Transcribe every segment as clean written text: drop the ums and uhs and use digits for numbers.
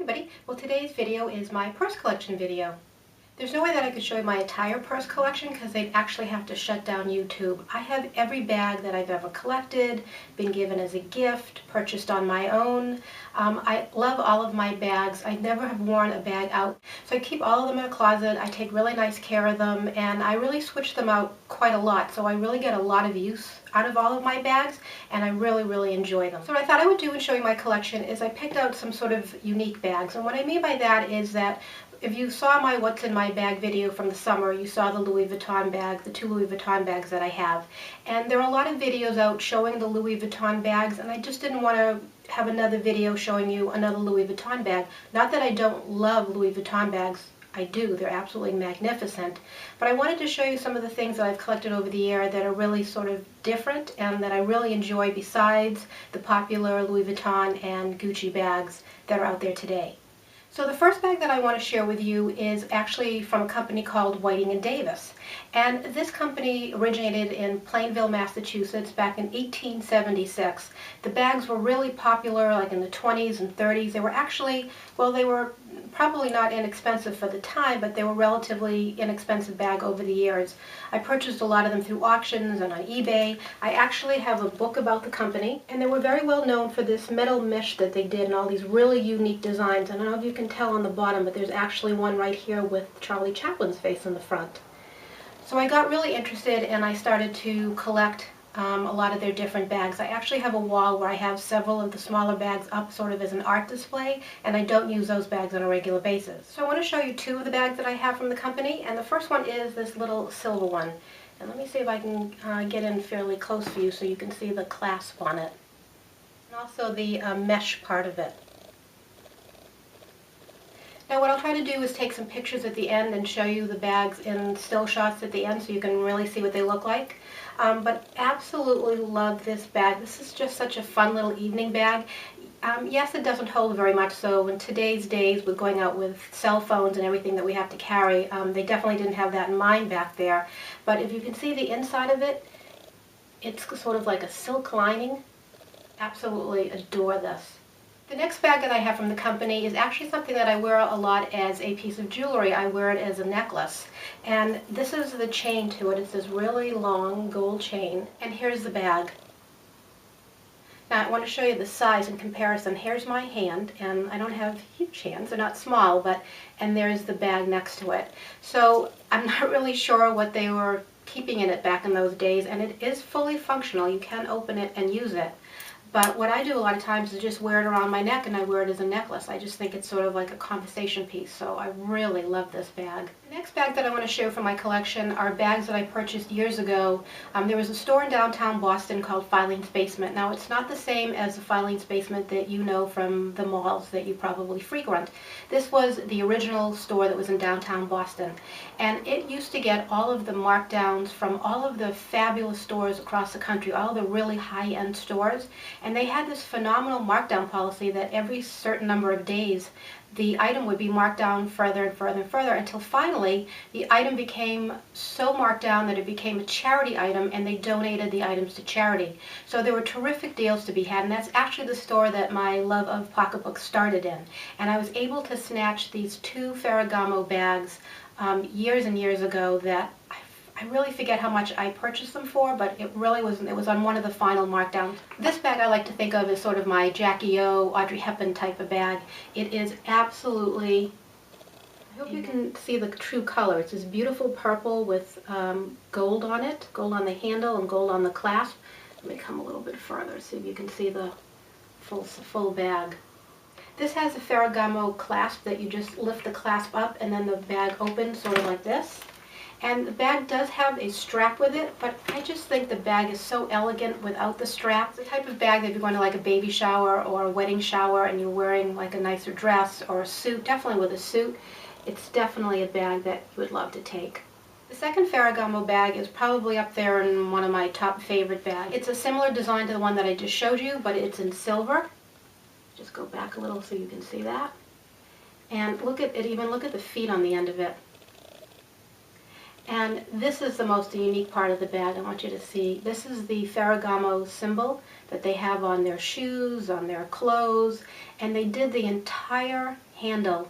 everybody. Well, today's video is my purse collection video. There's no way that I could show you my entire purse collection because they'd actually have to shut down YouTube. I have every bag that I've ever collected, been given as a gift, purchased on my own. I love all of my bags. I never have worn a bag out. So I keep all of them in a closet. I take really nice care of them, and I really switch them out quite a lot. So I really get a lot of use out of all of my bags, and I really enjoy them. So what I thought I would do in showing my collection is I picked out some sort of unique bags. And what I mean by that is that if you saw my What's in My Bag video from the summer, you saw the Louis Vuitton bag, the 2 Louis Vuitton bags that I have. And there are a lot of videos out showing the Louis Vuitton bags, and I just didn't want to have another video showing you another Louis Vuitton bag. Not that I don't love Louis Vuitton bags. I do. They're absolutely magnificent. But I wanted to show you some of the things that I've collected over the year that are really sort of different and that I really enjoy besides the popular Louis Vuitton and Gucci bags that are out there today. So the first bag that I want to share with you is actually from a company called Whiting & Davis. And this company originated in Plainville, Massachusetts back in 1876. The bags were really popular like in the 20s and 30s. They were actually, well, they were probably not inexpensive for the time, but they were relatively inexpensive bag over the years. I purchased a lot of them through auctions and on eBay. I actually have a book about the company, and they were very well known for this metal mesh that they did and all these really unique designs. I don't know if you can tell on the bottom, but there's actually one right here with Charlie Chaplin's face in the front. So I got really interested and I started to collect a lot of their different bags. I actually have a wall where I have several of the smaller bags up sort of as an art display, and I don't use those bags on a regular basis. So I want to show you two of the bags that I have from the company, and the first one is this little silver one. And let me see if I can get in fairly close for you so you can see the clasp on it. And also the mesh part of it. Now what I'll try to do is take some pictures at the end and show you the bags in still shots at the end so you can really see what they look like. But absolutely love this bag. This is just such a fun little evening bag. Yes, it doesn't hold very much, so in today's days with going out with cell phones and everything that we have to carry, they definitely didn't have that in mind back there. But if you can see the inside of it, it's sort of like a silk lining. Absolutely adore this. The next bag that I have from the company is actually something that I wear a lot as a piece of jewelry. I wear it as a necklace. And this is the chain to it. It's this really long gold chain. And here's the bag. Now I want to show you the size in comparison. Here's my hand, and I don't have huge hands. They're not small, and there's the bag next to it. So I'm not really sure what they were keeping in it back in those days, and it is fully functional. You can open it and use it. But what I do a lot of times is just wear it around my neck, and I wear it as a necklace. I just think it's sort of like a conversation piece, so I really love this bag. The next bag that I want to share from my collection are bags that I purchased years ago. There was a store in downtown Boston called Filene's Basement. Now it's not the same as the Filene's Basement that you know from the malls that you probably frequent. This was the original store that was in downtown Boston, and it used to get all of the markdowns from all of the fabulous stores across the country, all the really high-end stores. And they had this phenomenal markdown policy that every certain number of days the item would be marked down further and further and further until finally the item became so marked down that it became a charity item, and they donated the items to charity. So there were terrific deals to be had, and that's actually the store that my love of pocketbooks started in. And I was able to snatch these two Ferragamo bags years and years ago that I really forget how much I purchased them for, but it was on one of the final markdowns. This bag I like to think of as sort of my Jackie O, Audrey Hepburn type of bag. It is absolutely, I hope you can see the true color. It's this beautiful purple with gold on it, gold on the handle and gold on the clasp. Let me come a little bit further so you can see the full bag. This has a Ferragamo clasp that you just lift the clasp up and then the bag opens sort of like this. And the bag does have a strap with it, but I just think the bag is so elegant without the strap. It's the type of bag that if you're going to like a baby shower or a wedding shower and you're wearing like a nicer dress or a suit, definitely with a suit, it's definitely a bag that you would love to take. The second Ferragamo bag is probably up there in one of my top favorite bags. It's a similar design to the one that I just showed you, but it's in silver. Just go back a little so you can see that. And look at it, even look at the feet on the end of it. And this is the most unique part of the bag I want you to see. This is the Ferragamo symbol that they have on their shoes, on their clothes, and they did the entire handle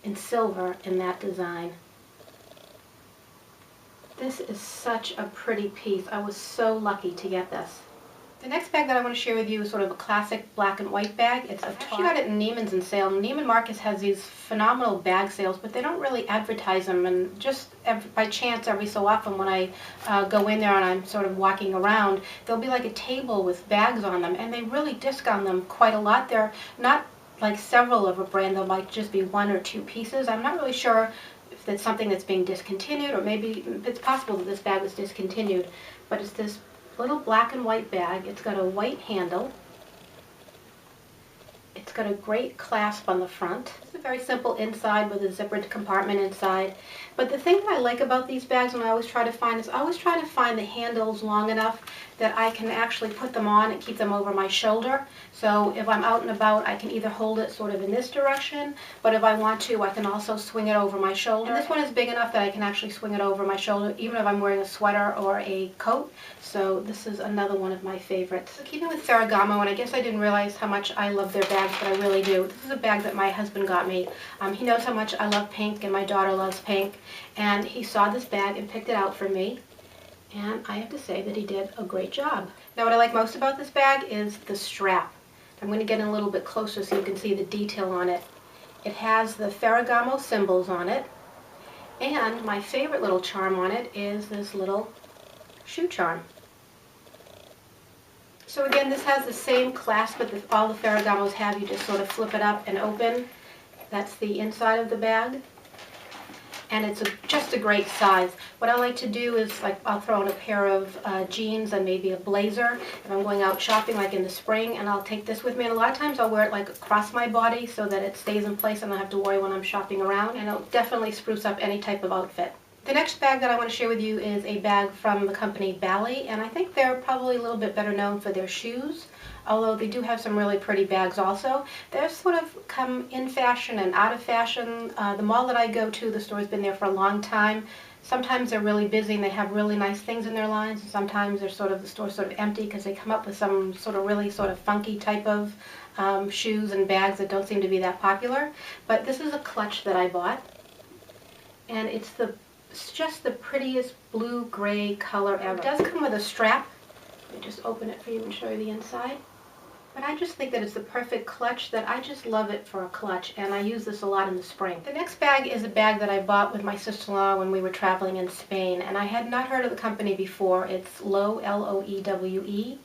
in silver in that design. This is such a pretty piece. I was so lucky to get this. The next bag that I want to share with you is sort of a classic black and white bag. It's actually got it in Neiman's in sale. Neiman Marcus has these phenomenal bag sales, but they don't really advertise them. And just by chance, every so often when I go in there and I'm sort of walking around, there'll be like a table with bags on them, and they really discount them quite a lot. They're not like several of a brand. There might just be one or two pieces. I'm not really sure if it's something that's being discontinued, or maybe it's possible that this bag was discontinued, but it's this little black and white bag. It's got a white handle. It's got a great clasp on the front. It's a very simple inside with a zippered compartment inside. But the thing that I like about these bags, and I always try to find, is I always try to find the handles long enough that I can actually put them on and keep them over my shoulder. So if I'm out and about, I can either hold it sort of in this direction, but if I want to, I can also swing it over my shoulder. And this one is big enough that I can actually swing it over my shoulder, even if I'm wearing a sweater or a coat. So this is another one of my favorites. So keeping with Ferragamo, and I guess I didn't realize how much I love their bags, but I really do. This is a bag that my husband got me. He knows how much I love pink, and my daughter loves pink, and he saw this bag and picked it out for me. And I have to say that he did a great job. Now what I like most about this bag is the strap. I'm going to get in a little bit closer so you can see the detail on it. It has the Ferragamo symbols on it, and my favorite little charm on it is this little shoe charm. So again, this has the same clasp that all the Ferragamos have. You just sort of flip it up and open. That's the inside of the bag. And it's just a great size. What I like to do is, like, I'll throw in a pair of jeans and maybe a blazer if I'm going out shopping, like in the spring, and I'll take this with me. And a lot of times I'll wear it like across my body so that it stays in place and I don't have to worry when I'm shopping around. And it'll definitely spruce up any type of outfit. The next bag that I want to share with you is a bag from the company Bally, and I think they're probably a little bit better known for their shoes, although they do have some really pretty bags also. They're sort of come in fashion and out of fashion. The mall that I go to, the store's been there for a long time. Sometimes they're really busy and they have really nice things in their lines, and sometimes they're the store's sort of empty because they come up with some sort of really sort of funky type of shoes and bags that don't seem to be that popular. But this is a clutch that I bought, and it's just the prettiest blue-gray color ever. It does come with a strap. Let me just open it for you and show you the inside. But I just think that it's the perfect clutch, that I just love it for a clutch, and I use this a lot in the spring. The next bag is a bag that I bought with my sister-in-law when we were traveling in Spain, and I had not heard of the company before. It's Loewe, L-O-E-W-E.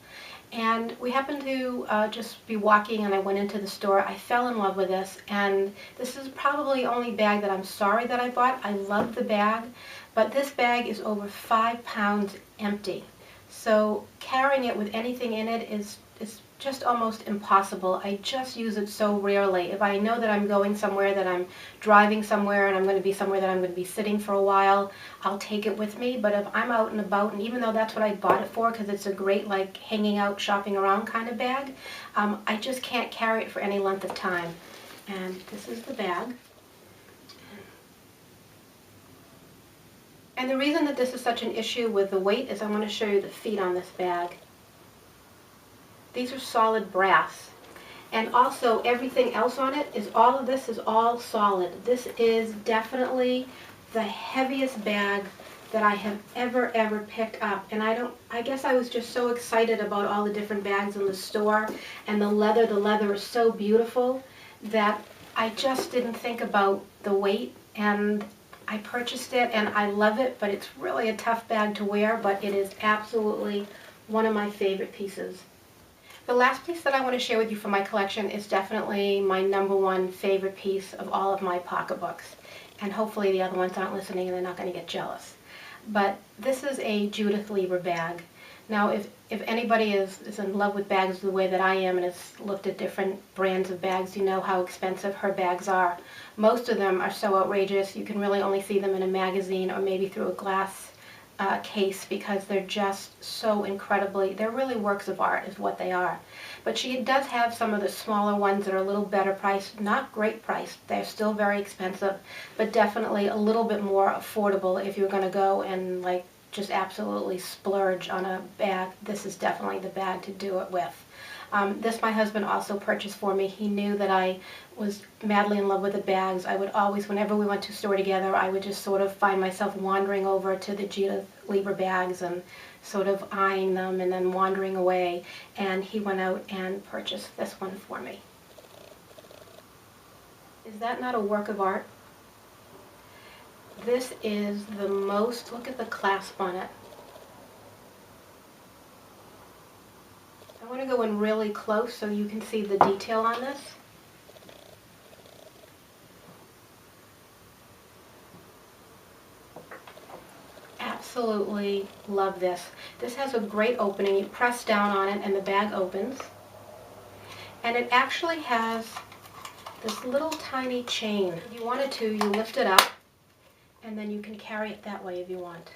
And we happened to just be walking, and I went into the store. I fell in love with this, and this is probably the only bag that I'm sorry that I bought. I love the bag, but this bag is over 5 pounds empty. So carrying it with anything in it is just almost impossible. I just use it so rarely. If I know that I'm going somewhere, that I'm driving somewhere, and I'm going to be somewhere that I'm going to be sitting for a while, I'll take it with me. But if I'm out and about, and even though that's what I bought it for, because it's a great, like, hanging out, shopping around kind of bag, I just can't carry it for any length of time. And this is the bag. And the reason that this is such an issue with the weight is I want to show you the feet on this bag. These are solid brass. And also everything else on it is, all of this is all solid. This is definitely the heaviest bag that I have ever picked up. And I guess I was just so excited about all the different bags in the store, and the leather is so beautiful that I just didn't think about the weight, and I purchased it and I love it, but it's really a tough bag to wear, but it is absolutely one of my favorite pieces. The last piece that I want to share with you from my collection is definitely my #1 favorite piece of all of my pocketbooks. And hopefully the other ones aren't listening and they're not going to get jealous. But this is a Judith Lieber bag. Now, if anybody is in love with bags the way that I am and has looked at different brands of bags, you know how expensive her bags are. Most of them are so outrageous, you can really only see them in a magazine or maybe through a glass case because they're just so incredibly, they're really works of art is what they are. But she does have some of the smaller ones that are a little better priced, not great priced, they're still very expensive, but definitely a little bit more affordable if you're going to go and like just absolutely splurge on a bag. This is definitely the bag to do it with. This my husband also purchased for me. He knew that I was madly in love with the bags. I would always, whenever we went to a store together, I would just sort of find myself wandering over to the Judith Lieber bags and sort of eyeing them and then wandering away. And he went out and purchased this one for me. Is that not a work of art? This is the most, look at the clasp on it. I want to go in really close so you can see the detail on this. Absolutely love this. This has a great opening. You press down on it and the bag opens. And it actually has this little tiny chain. If you wanted to, you lift it up and then you can carry it that way if you want.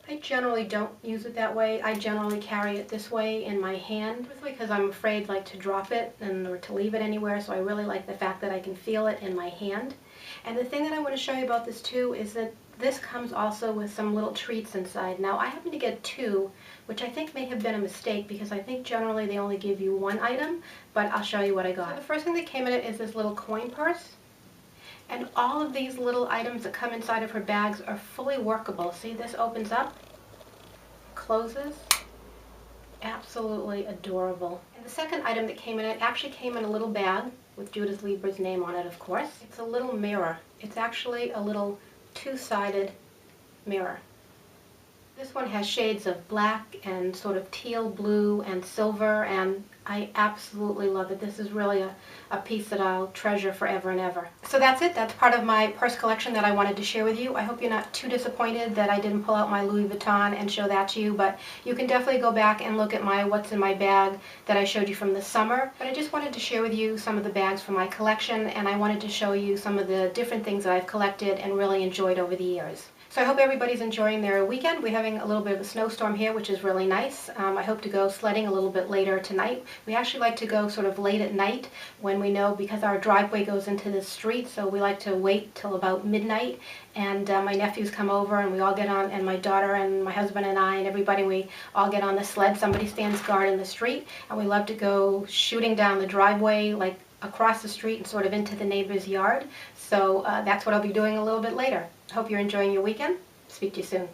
I generally don't use it that way. I generally carry it this way in my hand because I'm afraid like to drop it or to leave it anywhere, so I really like the fact that I can feel it in my hand. And the thing that I want to show you about this too is that this comes also with some little treats inside. Now I happen to get two, which I think may have been a mistake because I think generally they only give you one item, but I'll show you what I got. So the first thing that came in it is this little coin purse. And all of these little items that come inside of her bags are fully workable. See, this opens up, closes, absolutely adorable. And the second item that came in it actually came in a little bag with Judith Lieber's name on it, of course. It's a little mirror. It's actually a little two-sided mirror. This one has shades of black and sort of teal blue and silver, and I absolutely love it. This is really a piece that I'll treasure forever and ever. So that's it. That's part of my purse collection that I wanted to share with you. I hope you're not too disappointed that I didn't pull out my Louis Vuitton and show that to you, but you can definitely go back and look at my what's in my bag that I showed you from the summer. But I just wanted to share with you some of the bags from my collection, and I wanted to show you some of the different things that I've collected and really enjoyed over the years. So I hope everybody's enjoying their weekend. We're having a little bit of a snowstorm here, which is really nice. I hope to go sledding a little bit later tonight. We actually like to go sort of late at night when we know, because our driveway goes into the street, so we like to wait till about midnight. And my nephews come over and we all get on, and my daughter and my husband and I and everybody, we all get on the sled. Somebody stands guard in the street, and we love to go shooting down the driveway, like across the street and sort of into the neighbor's yard. So that's what I'll be doing a little bit later. Hope you're enjoying your weekend. Speak to you soon.